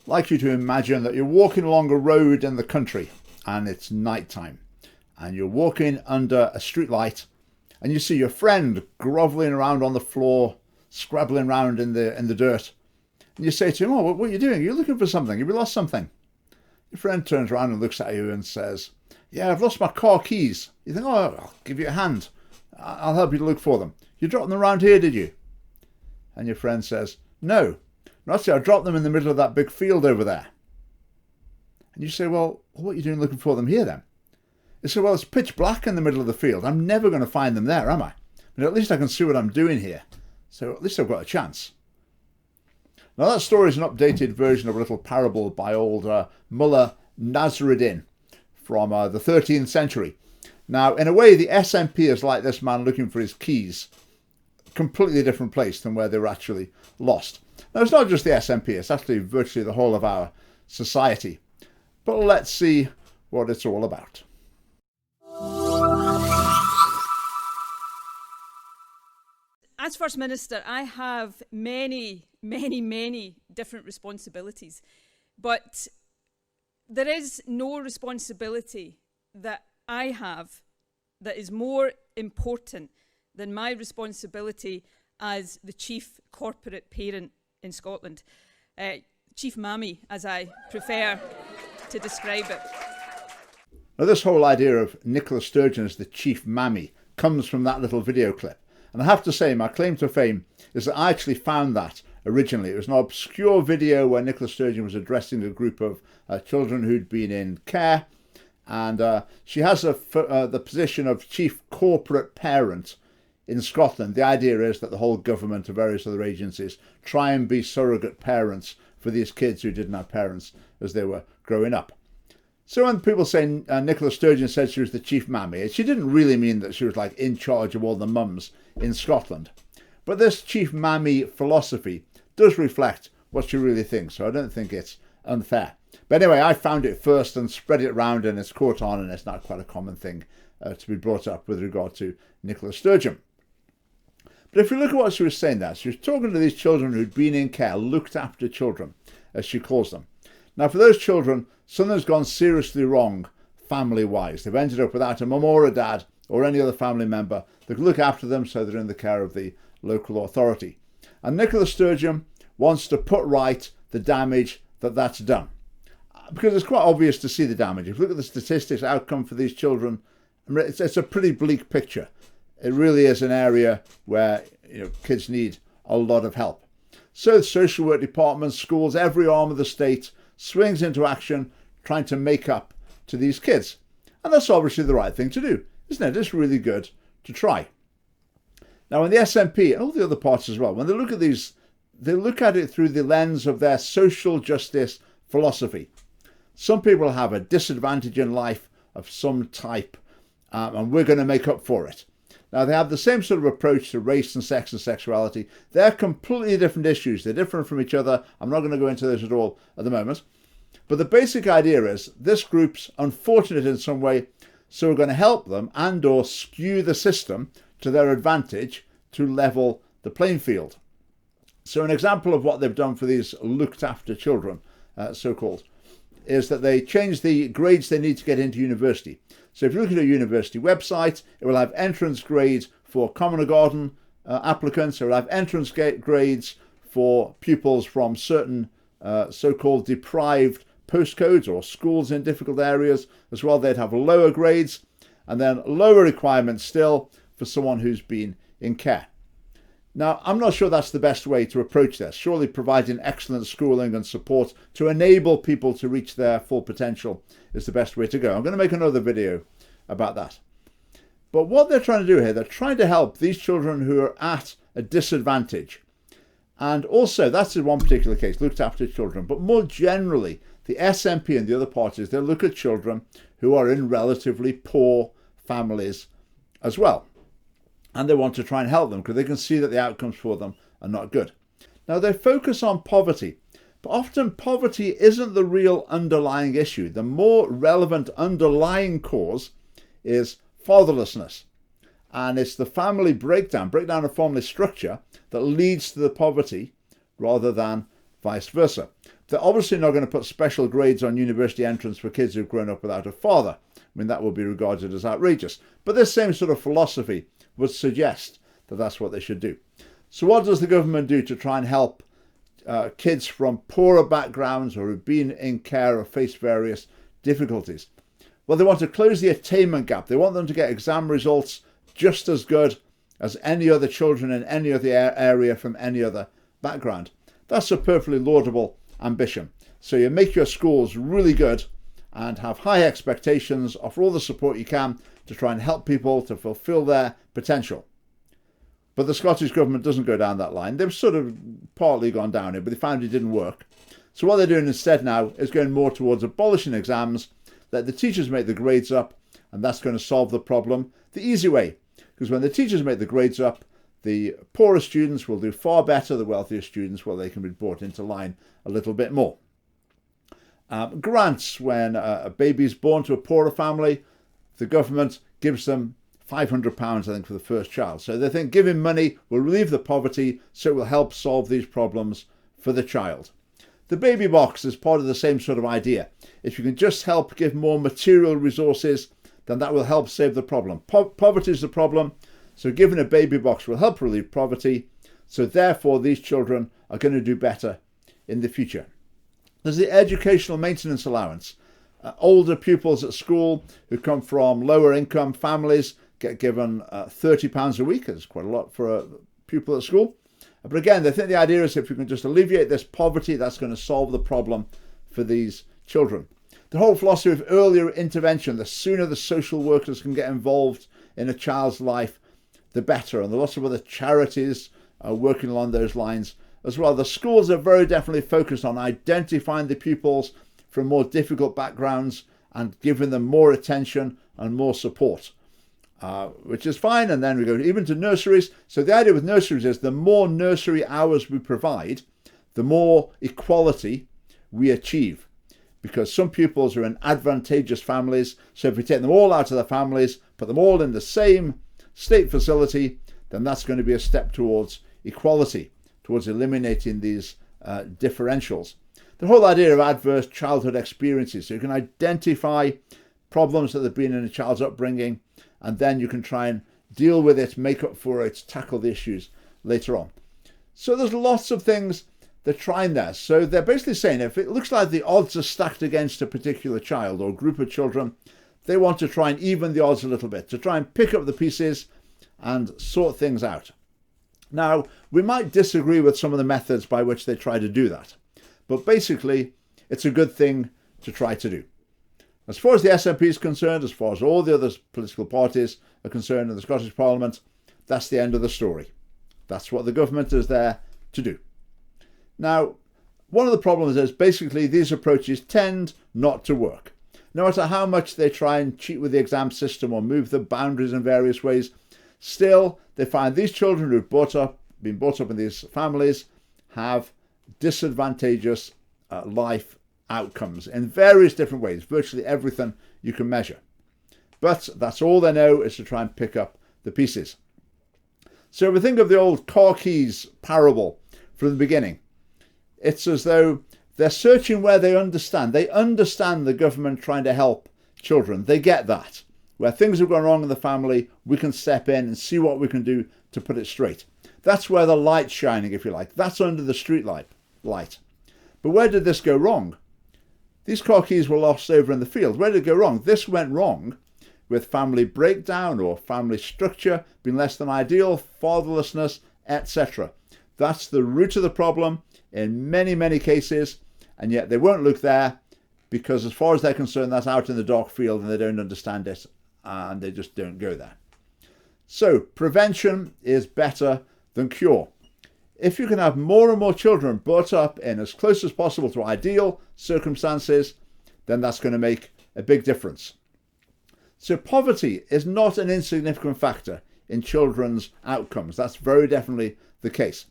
like you to imagine that you're walking along a road in the country and it's night time, and you're walking under a street light and you see your friend groveling around on the floor, scrabbling around in the dirt. And you say to him, "Oh, what are you doing? You're looking for something. Have you lost something?" Your friend turns around and looks at you and says, "Yeah, I've lost my car keys." You think, "Oh, I'll give you a hand. I'll help you to look for them. You dropped them around here, did you?" And your friend says, "No. Actually, I dropped them in the middle of that big field over there." And you say, "Well, what are you doing looking for them here then?" You say, "Well, it's pitch black in the middle of the field. I'm never going to find them there, am I? But at least I can see what I'm doing here. So at least I've got a chance." Now that story is an updated version of a little parable by old Mullah Nasruddin from the 13th century. Now, in a way, the SNP is like this man looking for his keys. Completely different place than where they were actually lost. Now, it's not just the SNP, it's actually virtually the whole of our society. But let's see what it's all about. As First Minister, I have many different responsibilities. But there is no responsibility that I have that is more important than my responsibility as the chief corporate parent in Scotland. Chief Mammy, as I prefer to describe it. Now, this whole idea of Nicola Sturgeon as the chief mammy comes from that little video clip. And I have to say, my claim to fame is that I actually found that originally. It was an obscure video where Nicola Sturgeon was addressing a group of children who'd been in care. And she has the position of chief corporate parent in Scotland. The idea is that the whole government and various other agencies try and be surrogate parents for these kids who didn't have parents as they were growing up. So when people say Nicola Sturgeon said she was the chief mammy, she didn't really mean that she was like in charge of all the mums in Scotland. But this chief mammy philosophy does reflect what she really thinks, so I don't think it's unfair. But anyway, I found it first and spread it around, and it's caught on, and it's not quite a common thing to be brought up with regard to Nicola Sturgeon. But if you look at what she was saying there, she was talking to these children who'd been in care, looked after children, as she calls them. Now, for those children, something's gone seriously wrong family-wise. They've ended up without a mum or a dad or any other family member that could look after them, so they're in the care of the local authority. And Nicola Sturgeon wants to put right the damage that's done. Because it's quite obvious to see the damage. If you look at the statistics outcome for these children, it's a pretty bleak picture. It really is an area where kids need a lot of help. So the social work departments, schools, every arm of the state swings into action trying to make up to these kids. And that's obviously the right thing to do, isn't it? It's really good to try. Now, in the SNP and all the other parts as well, when they look at these, they look at it through the lens of their social justice philosophy. Some people have a disadvantage in life of some type, and we're going to make up for it. Now, they have the same sort of approach to race and sex and sexuality. They're completely different issues. They're different from each other. I'm not going to go into those at all at the moment. But the basic idea is this group's unfortunate in some way, so we're going to help them and or skew the system to their advantage to level the playing field. So an example of what they've done for these looked after children, so-called, is that they change the grades they need to get into university. So if you look at a university website, it will have entrance grades for Common Garden applicants. It will have entrance grades for pupils from certain so-called deprived postcodes or schools in difficult areas as well. They'd have lower grades, and then lower requirements still for someone who's been in care. Now, I'm not sure that's the best way to approach this. Surely providing excellent schooling and support to enable people to reach their full potential is the best way to go. I'm going to make another video about that. But what they're trying to do here, they're trying to help these children who are at a disadvantage. And also, that's in one particular case, looked after children. But more generally, the SNP and the other parties, they look at children who are in relatively poor families as well. And they want to try and help them because they can see that the outcomes for them are not good. Now, they focus on poverty, but often poverty isn't the real underlying issue. The more relevant underlying cause is fatherlessness. And it's the family breakdown of family structure that leads to the poverty rather than vice versa. They're obviously not going to put special grades on university entrance for kids who've grown up without a father. I mean, that would be regarded as outrageous. But this same sort of philosophy would suggest that that's what they should do. So what does the government do to try and help kids from poorer backgrounds or who've been in care or faced various difficulties? Well, they want to close the attainment gap. They want them to get exam results just as good as any other children in any other area from any other background. That's a perfectly laudable ambition. So you make your schools really good and have high expectations, offer all the support you can to try and help people to fulfill their potential. But the Scottish government doesn't go down that line. They've sort of partly gone down it, but they found it didn't work. So what they're doing instead now is going more towards abolishing exams, let the teachers make the grades up, and that's going to solve the problem the easy way. Because when the teachers make the grades up, the poorer students will do far better, the wealthier students, well, they can be brought into line a little bit more. Grants, when a baby is born to a poorer family, the government gives them £500, I think, for the first child. So they think giving money will relieve the poverty, so it will help solve these problems for the child. The baby box is part of the same sort of idea. If you can just help give more material resources, then that will help save the problem. Poverty is the problem, so giving a baby box will help relieve poverty. So therefore, these children are going to do better in the future. There's the educational maintenance allowance. Older pupils at school who come from lower income families get given £30 a week. It's quite a lot for a pupil at school. But again, they think the idea is if you can just alleviate this poverty, that's going to solve the problem for these children. The whole philosophy of earlier intervention, the sooner the social workers can get involved in a child's life, the better. And there are lots of other charities working along those lines as well. The schools are very definitely focused on identifying the pupils from more difficult backgrounds and giving them more attention and more support, which is fine. And then we go even to nurseries. So the idea with nurseries is the more nursery hours we provide, the more equality we achieve. Because some pupils are in advantageous families. So if we take them all out of their families, put them all in the same state facility, then that's going to be a step towards equality, towards eliminating these differentials. The whole idea of adverse childhood experiences, so you can identify problems that have been in a child's upbringing, and then you can try and deal with it, make up for it, tackle the issues later on. So there's lots of things they're trying there. So they're basically saying if it looks like the odds are stacked against a particular child or group of children, they want to try and even the odds a little bit, to try and pick up the pieces and sort things out. Now, we might disagree with some of the methods by which they try to do that, but basically it's a good thing to try to do. As far as the SNP is concerned, as far as all the other political parties are concerned in the Scottish Parliament, that's the end of the story. That's what the government is there to do. Now, one of the problems is basically these approaches tend not to work. No matter how much they try and cheat with the exam system or move the boundaries in various ways, still they find these children who've been brought up in these families have disadvantageous life outcomes in various different ways, virtually everything you can measure. But that's all they know is to try and pick up the pieces. So if we think of the old car keys parable from the beginning, it's as though they're searching where they understand. They understand the government trying to help children. They get that. Where things have gone wrong in the family, we can step in and see what we can do to put it straight. That's where the light's shining, if you like. That's under the street light. But where did this go wrong? These car keys were lost over in the field. Where did it go wrong? This went wrong with family breakdown or family structure being less than ideal, fatherlessness, etc. That's the root of the problem in many, many cases, and yet they won't look there because as far as they're concerned, that's out in the dark field and they don't understand it and they just don't go there. So prevention is better than cure. If you can have more and more children brought up in as close as possible to ideal circumstances, then that's going to make a big difference. So poverty is not an insignificant factor in children's outcomes. That's very definitely the case.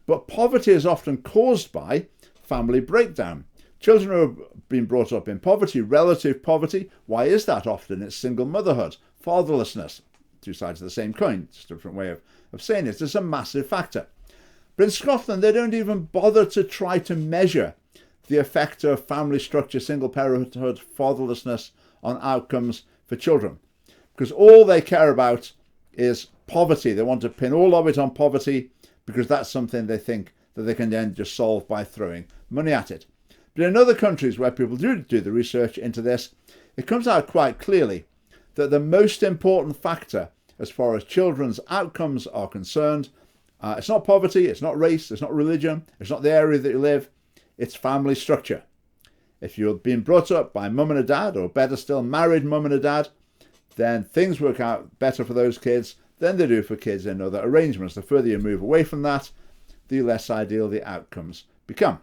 But poverty is often caused by family breakdown. Children who have been brought up in poverty, relative poverty, why is that often? It's single motherhood, fatherlessness, two sides of the same coin. It's a different way of saying it. It's a massive factor. But in Scotland, they don't even bother to try to measure the effect of family structure, single parenthood, fatherlessness on outcomes for children. Because all they care about is poverty. They want to pin all of it on poverty because that's something they think that they can then just solve by throwing money at it. But in other countries where people do the research into this, it comes out quite clearly that the most important factor as far as children's outcomes are concerned, it's not poverty, it's not race, it's not religion, it's not the area that you live, it's family structure. If you've been brought up by mum and a dad, or better still, married mum and a dad, then things work out better for those kids than they do for kids in other arrangements. The further you move away from that, the less ideal the outcomes become.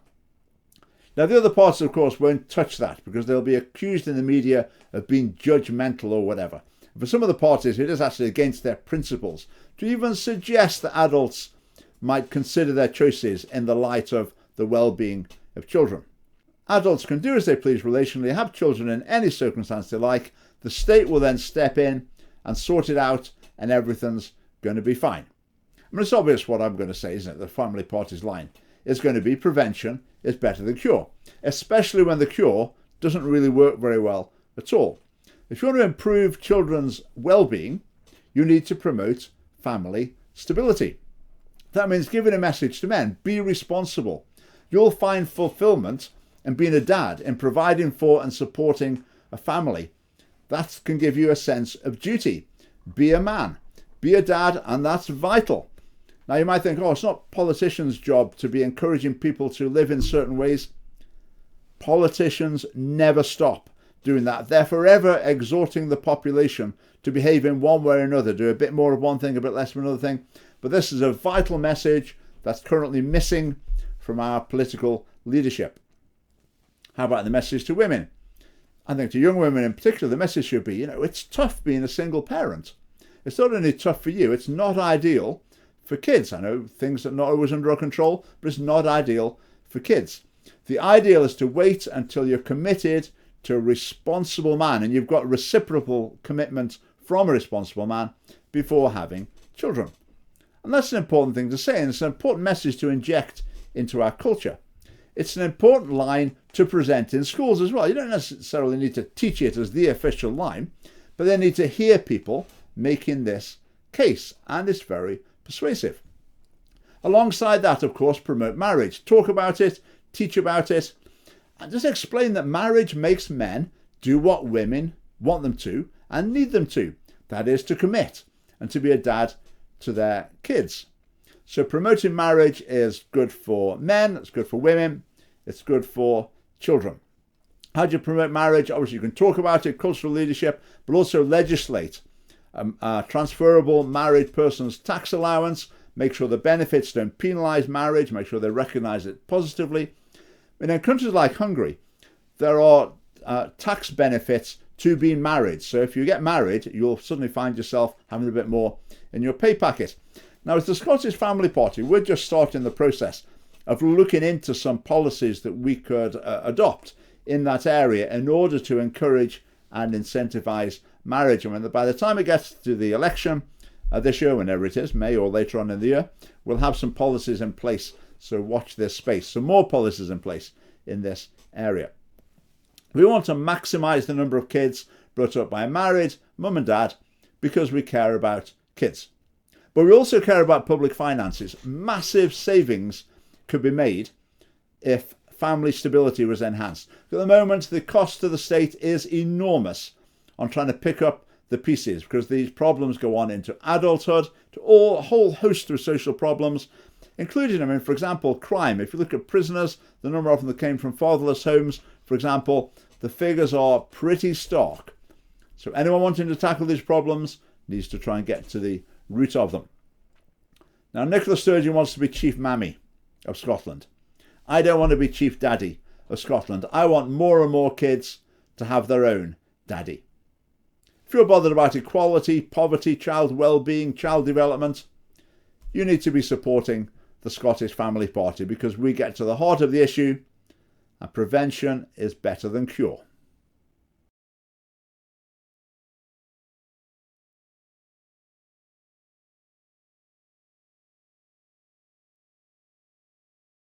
Now, the other parts, of course, won't touch that because they'll be accused in the media of being judgmental or whatever. For some of the parties, it is actually against their principles to even suggest that adults might consider their choices in the light of the well-being of children. Adults can do as they please relationally, have children in any circumstance they like. The state will then step in and sort it out, and everything's going to be fine. I mean, it's obvious what I'm going to say, isn't it? The family party's line is going to be prevention is better than cure, especially when the cure doesn't really work very well at all. If you want to improve children's well-being, you need to promote family stability. That means giving a message to men, be responsible. You'll find fulfillment in being a dad, in providing for and supporting a family. That can give you a sense of duty. Be a man, be a dad, and that's vital. Now you might think, oh, it's not politicians' job to be encouraging people to live in certain ways. Politicians never stop doing that. They're forever exhorting the population to behave in one way or another, do a bit more of one thing, a bit less of another thing. But this is a vital message that's currently missing from our political leadership. How about the message to women? I think to young women in particular, the message should be, it's tough being a single parent. It's not only tough for you, it's not ideal for kids. I know things are not always under our control, but it's not ideal for kids. The ideal is to wait until you're committed to a responsible man and you've got reciprocal commitment from a responsible man before having children. And that's an important thing to say, and it's an important message to inject into our culture. It's an important line to present in schools as well. You don't necessarily need to teach it as the official line, but they need to hear people making this case, and it's very persuasive. Alongside that, of course, promote marriage. Talk about it, teach about it, and just explain that marriage makes men do what women want them to and need them to. That is, to commit and to be a dad to their kids. So promoting marriage is good for men, it's good for women, it's good for children. How do you promote marriage? Obviously you can talk about it, cultural leadership, but also legislate transferable married person's tax allowance, make sure the benefits don't penalise marriage, make sure they recognise it positively. And in countries like Hungary, there are tax benefits to being married. So if you get married, you'll suddenly find yourself having a bit more in your pay packet. Now, as the Scottish Family Party, we're just starting the process of looking into some policies that we could adopt in that area in order to encourage and incentivise marriage. I mean, by the time it gets to the election this year, whenever it is, May or later on in the year, we'll have some policies in place. So watch this space. Some more policies in place in this area. We want to maximise the number of kids brought up by a married mum and dad because we care about kids. But we also care about public finances. Massive savings could be made if family stability was enhanced. At the moment, the cost to the state is enormous on trying to pick up the pieces because these problems go on into adulthood, to a whole host of social problems, including, for example, crime. If you look at prisoners, the number of them that came from fatherless homes, for example, the figures are pretty stark. So anyone wanting to tackle these problems needs to try and get to the root of them. Now, Nicola Sturgeon wants to be Chief Mammy of Scotland. I don't want to be Chief Daddy of Scotland. I want more and more kids to have their own daddy. If you're bothered about equality, poverty, child well-being, child development, you need to be supporting the Scottish Family Party because we get to the heart of the issue and prevention is better than cure.